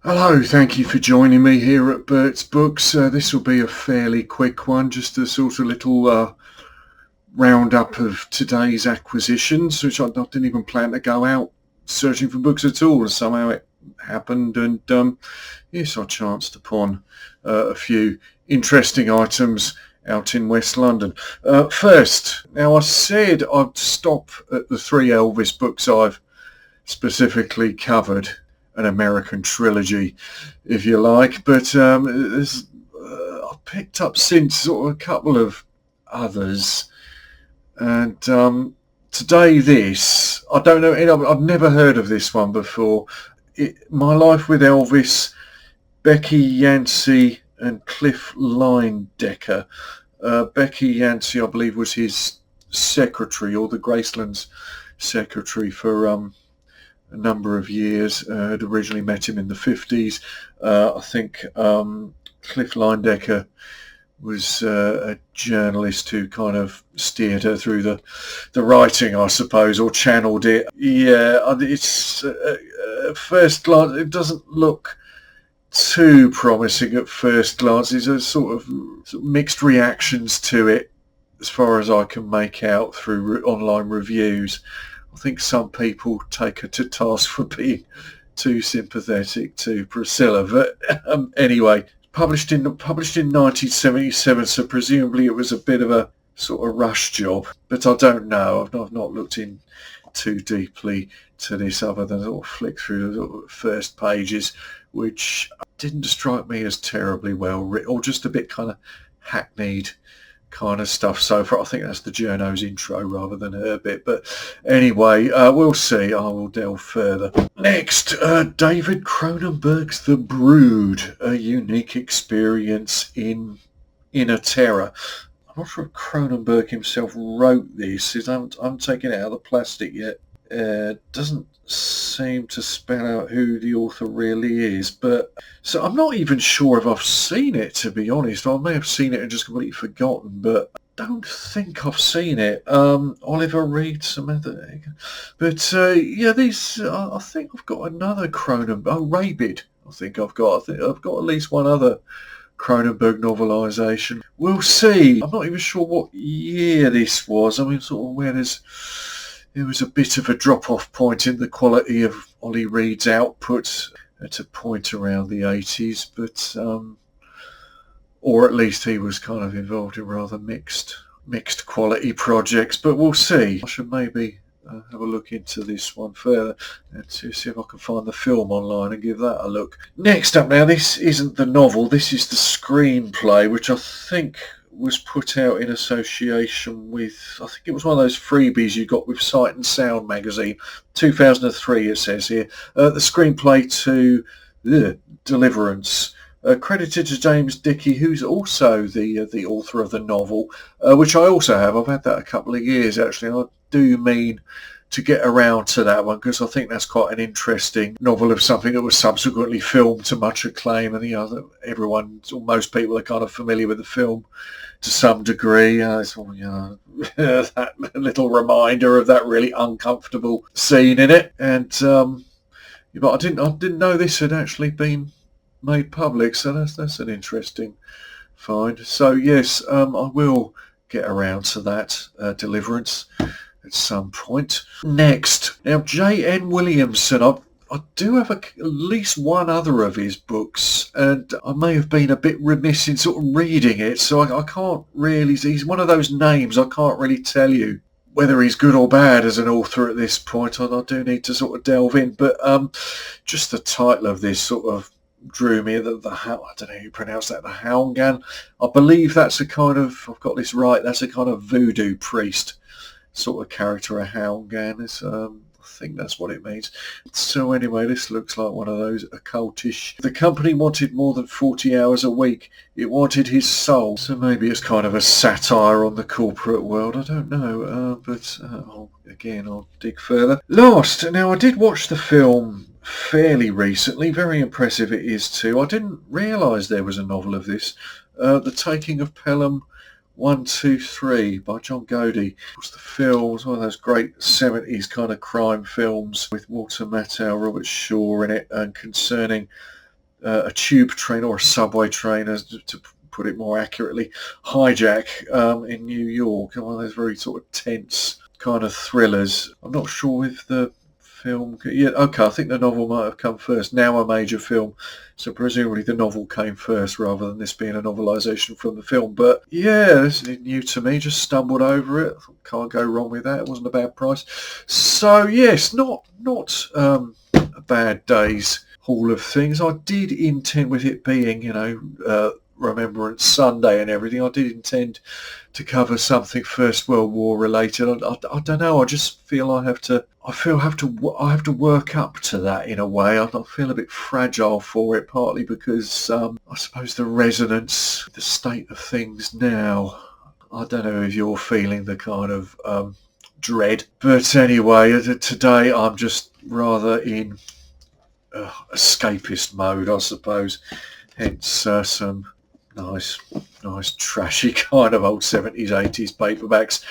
Hello, thank you for joining me here at Bert's Books. This will be a fairly quick one, just a sort of little roundup of today's acquisitions, which I didn't even plan to go out searching for books at all, and somehow it happened. And yes, I chanced upon a few interesting items out in West London. First, now I said I'd stop at the three Elvis books I've specifically covered, an American trilogy, if you like. But I've picked up since sort of a couple of others, and today this I don't know. I've never heard of this one before. My Life with Elvis, Becky Yancey and Cliff Linedecker. Becky Yancey, I believe, was his secretary, or the Graceland's secretary for a number of years. Had originally met him in the 50s. I think Cliff Linedecker was a journalist who kind of steered her through the writing, I suppose, or channeled it. Yeah, it's first glance, it doesn't look too promising at first glance. There's a sort of mixed reactions to it as far as I can make out through online reviews. I think some people take her to task for being too sympathetic to Priscilla, but anyway, published in 1977, so presumably it was a bit of a sort of rush job. But I don't know. I've not looked in too deeply to this, other than sort of flick through the sort of first pages, which didn't strike me as terribly well written, or just a bit kind of hackneyed kind of stuff so far. I think that's the journo's intro rather than her bit, but anyway, we'll see. I will delve further. Next, David Cronenberg's The Brood, a unique experience in inner terror. I'm not sure if Cronenberg himself wrote this. I'm taking it out of the plastic yet. Doesn't seem to spell out who the author really is, but so I'm not even sure if I've seen it, to be honest. I may have seen it and just completely forgotten, but I don't think I've seen it. Oliver Reed, Samantha, but yeah, these I think I've got another Cronenberg. Oh, Rabid. I think I've got at least one other Cronenberg novelisation. We'll see. I'm not even sure what year this was. I mean, sort of where there was a bit of a drop-off point in the quality of Ollie Reed's output at a point around the 80s, but or at least he was kind of involved in rather mixed quality projects. But we'll see. I should maybe have a look into this one further and to see if I can find the film online and give that a look. Next up now, this isn't the novel, this is the screenplay, which I think was put out in association with, I think it was one of those freebies you got with Sight and Sound magazine, 2003 it says here. The screenplay to Deliverance, credited to James Dickey, who's also the author of the novel, which I also have. I've had that a couple of years actually, and I do mean to get around to that one, because I think that's quite an interesting novel of something that was subsequently filmed to much acclaim, and everyone, or most people, are kind of familiar with the film to some degree. It's all, that little reminder of that really uncomfortable scene in it, and but I didn't know this had actually been made public, so that's an interesting find. So yes, I will get around to that Deliverance at some point. Next, now J.N. Williamson. I do have at least one other of his books, and I may have been a bit remiss in sort of reading it, so I can't really. He's one of those names I can't really tell you whether he's good or bad as an author at this point. I do need to sort of delve in, but just the title of this sort of drew me. I don't know how you pronounce that. The Houngan. I believe that's a kind of. I've got this right. That's a kind of voodoo priest sort of character, a Houngan. It's, I think that's what it means. So anyway, this looks like one of those occultish. The company wanted more than 40 hours a week. It wanted his soul. So maybe it's kind of a satire on the corporate world. I don't know. But I'll dig further. Last, now I did watch the film fairly recently. Very impressive it is too. I didn't realise there was a novel of this. The Taking of Pelham 1, 2, 3 by John Godey. It's the film, it was one of those great 70s kind of crime films with Walter Matthau, Robert Shaw in it, and concerning a tube train or a subway train, as to put it more accurately, hijack in New York. One of those very sort of tense kind of thrillers. I'm not sure if the film... Yeah, okay, I think the novel might have come first. Now a major film, so presumably the novel came first rather than this being a novelisation from the film. But yeah, this is new to me. Just stumbled over it. Can't go wrong with that. It wasn't a bad price. So yes, not a bad day's haul of things. I did intend, with it being, Remembrance Sunday and everything, I did intend to cover something First World War related. I don't know. I just feel I have to work up to that in a way. I feel a bit fragile for it, partly because I suppose the resonance, the state of things now. I don't know if you're feeling the kind of dread, but anyway, today I'm just rather in escapist mode, I suppose. Hence some nice trashy kind of old 70s 80s paperbacks,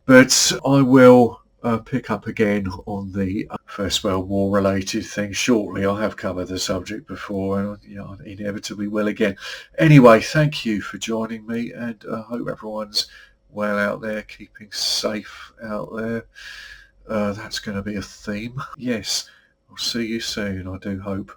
but I will pick up again on the First World War related things shortly. I have covered the subject before, and I inevitably will again. Anyway, thank you for joining me, and I hope everyone's well out there, keeping safe out there. That's going to be a theme. Yes, I'll see you soon, I do hope.